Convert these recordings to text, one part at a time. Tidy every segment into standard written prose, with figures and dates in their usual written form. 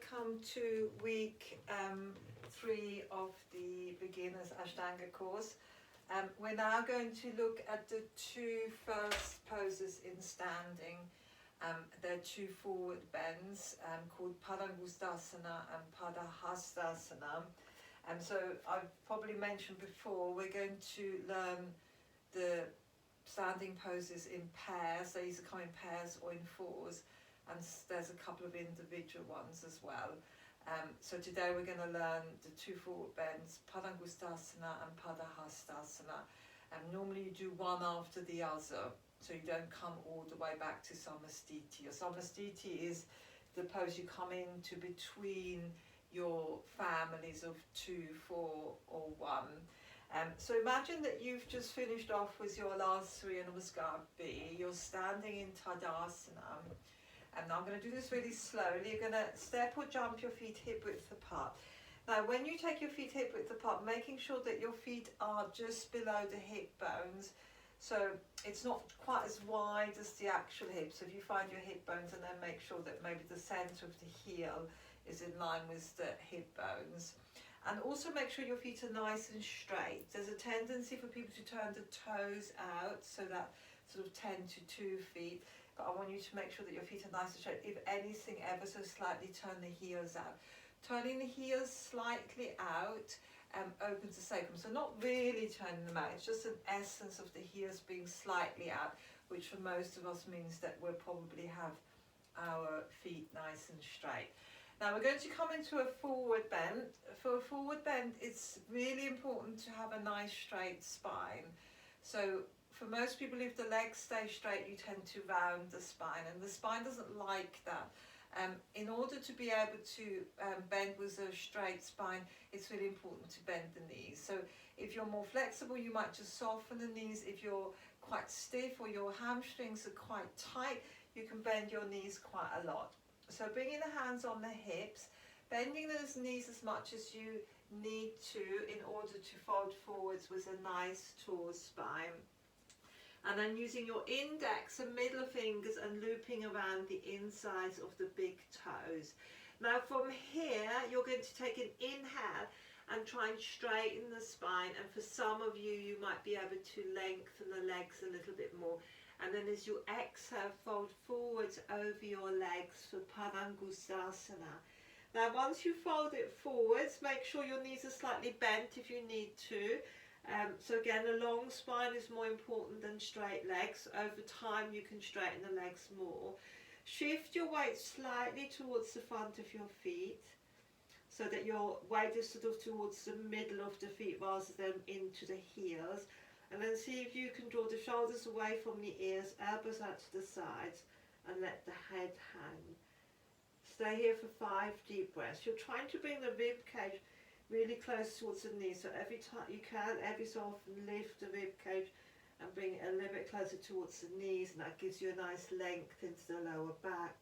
welcome to week 3 of the beginners Ashtanga course. We're now going to look at the two first poses in standing. They're two forward bends called Padangustasana and Padahastasana. So I've probably mentioned before, we're going to learn the standing poses in pairs. They either come in pairs or in fours, and there's a couple of individual ones as well. So today we're going to learn the two forward bends, Padangustasana and Padahastasana. Normally you do one after the other, so you don't come all the way back to Samastiti. Samastiti is the pose you come into between your families of 2, 4 or 1. So imagine that you've just finished off with your last 3 in Namaskar B. You're standing in Tadasana. And now I'm going to do this really slowly. You're going to step or jump your feet hip width apart. Now when you take your feet hip width apart, making sure that your feet are just below the hip bones. So it's not quite as wide as the actual hip. So if you find your hip bones, and then make sure that maybe the center of the heel is in line with the hip bones. And also make sure your feet are nice and straight. There's a tendency for people to turn the toes out, so that sort of 10 to 2 feet. But I want you to make sure that your feet are nice and straight. If anything, ever so slightly turn the heels out. Turning the heels slightly out opens the sacrum. So not really turning them out. It's just an essence of the heels being slightly out, which for most of us means that we'll probably have our feet nice and straight. Now we're going to come into a forward bend. For a forward bend, it's really important to have a nice straight spine. So for most people, if the legs stay straight, you tend to round the spine, and the spine doesn't like that. In order to be able to bend with a straight spine, it's really important to bend the knees. So if you're more flexible, you might just soften the knees. If you're quite stiff or your hamstrings are quite tight, you can bend your knees quite a lot. So bringing the hands on the hips, bending those knees as much as you need to in order to fold forwards with a nice tall spine. And then using your index and middle fingers and looping around the insides of the big toes. Now from here, you're going to take an inhale and try and straighten the spine. And for some of you, you might be able to lengthen the legs a little bit more. And then as you exhale, fold forwards over your legs for Padangustasana. Now once you fold it forwards, make sure your knees are slightly bent if you need to. So again, a long spine is more important than straight legs. Over time you can straighten the legs more. Shift your weight slightly towards the front of your feet, so that your weight is sort of towards the middle of the feet rather than into the heels. And then see if you can draw the shoulders away from the ears, elbows out to the sides, and let the head hang. Stay here for 5 deep breaths. You're trying to bring the rib cage really close towards the knee, so every time you can, every so often lift the rib cage and bring it a little bit closer towards the knees, and that gives you a nice length into the lower back.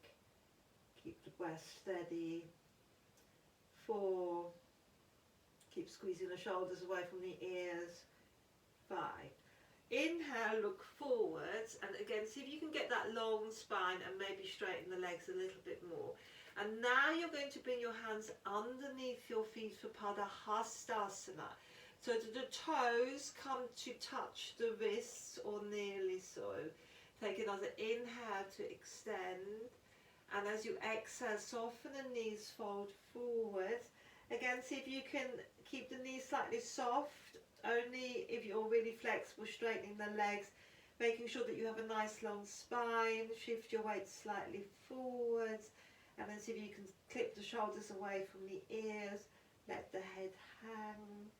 Keep the breath steady. 4. Keep squeezing the shoulders away from the ears. 5. Inhale, look forwards, and again see if you can get that long spine and maybe straighten the legs a little bit more. And now you're going to bring your hands underneath your feet for Padahastasana, so that the toes come to touch the wrists or nearly so. Take another inhale to extend, and as you exhale, soften the knees, fold forward. Again, see if you can keep the knees slightly soft, only if you're really flexible, straightening the legs, making sure that you have a nice long spine. Shift your weight slightly forwards, and then see if you can clip the shoulders away from the ears, let the head hang,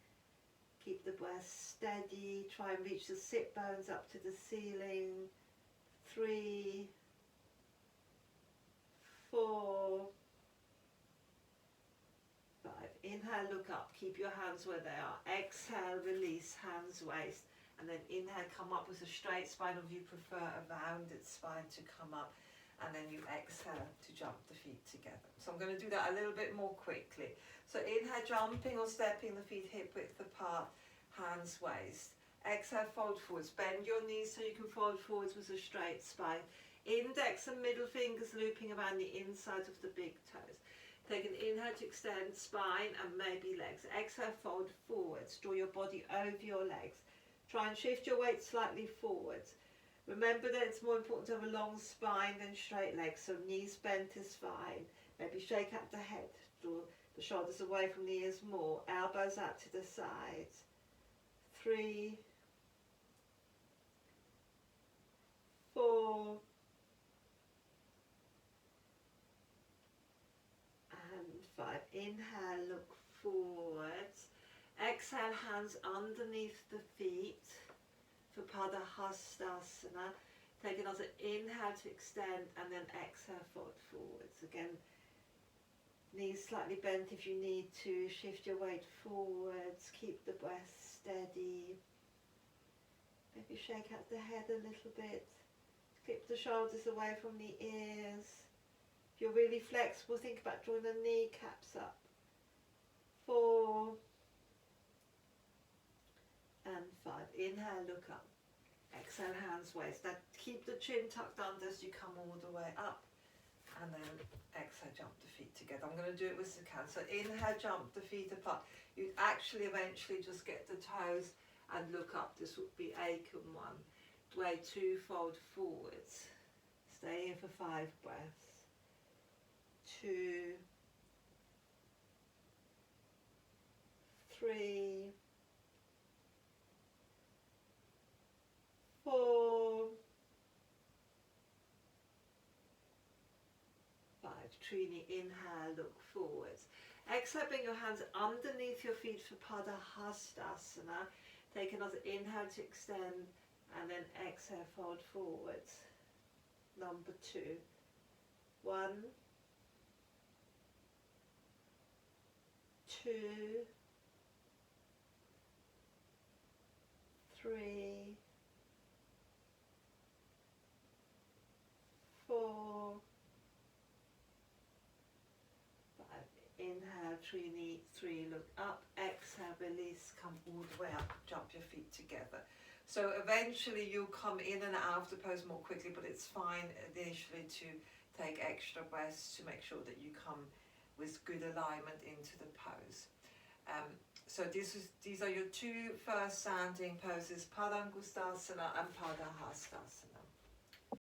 keep the breath steady, try and reach the sit bones up to the ceiling. 3, 4, 5. Inhale, look up, keep your hands where they are. Exhale, release, hands waist, and then inhale, come up with a straight spine, or if you prefer a rounded spine to come up, and then you exhale to jump the feet together. So I'm going to do that a little bit more quickly. So inhale, jumping or stepping the feet hip width apart, hands waist. Exhale, fold forwards, bend your knees so you can fold forwards with a straight spine. Index and middle fingers looping around the insides of the big toes. Take an inhale to extend spine and maybe legs. Exhale, fold forwards. Draw your body over your legs. Try and shift your weight slightly forwards. Remember that it's more important to have a long spine than straight legs, so knees bent is fine. Maybe shake out the head. Draw the shoulders away from the ears more. Elbows out to the sides. 3, 4, and 5. Inhale, look forwards. Exhale, hands underneath the feet for Padahastasana. Take another inhale to extend and then exhale, fold forwards. Again, knees slightly bent if you need to. Shift your weight forwards. Keep the breath steady. Maybe shake out the head a little bit. Clip the shoulders away from the ears. If you're really flexible, think about drawing the kneecaps up. 4 and 5. Inhale, look up. Exhale, hands waist. Now keep the chin tucked under as you come all the way up. And then exhale, jump the feet together. I'm going to do it with the count. So inhale, jump the feet apart. You actually eventually just get the toes and look up. This would be Aiken 1. Way 2, fold forwards. Stay here for 5 breaths. 2, 3, 4, 5. Trini, inhale, look forwards. Exhale, bring your hands underneath your feet for Padahastasana. Take another inhale to extend and then exhale, fold forwards. Number 2. 1, 2, 3, 4, 5. Inhale, Trini, 3, look up. Exhale, release, come all the way up. Jump your feet together. So eventually you'll come in and out of the pose more quickly, but it's fine initially to take extra breaths to make sure that you come with good alignment into the pose. So these are your 2 first standing poses, Padangustasana and Padahastasana.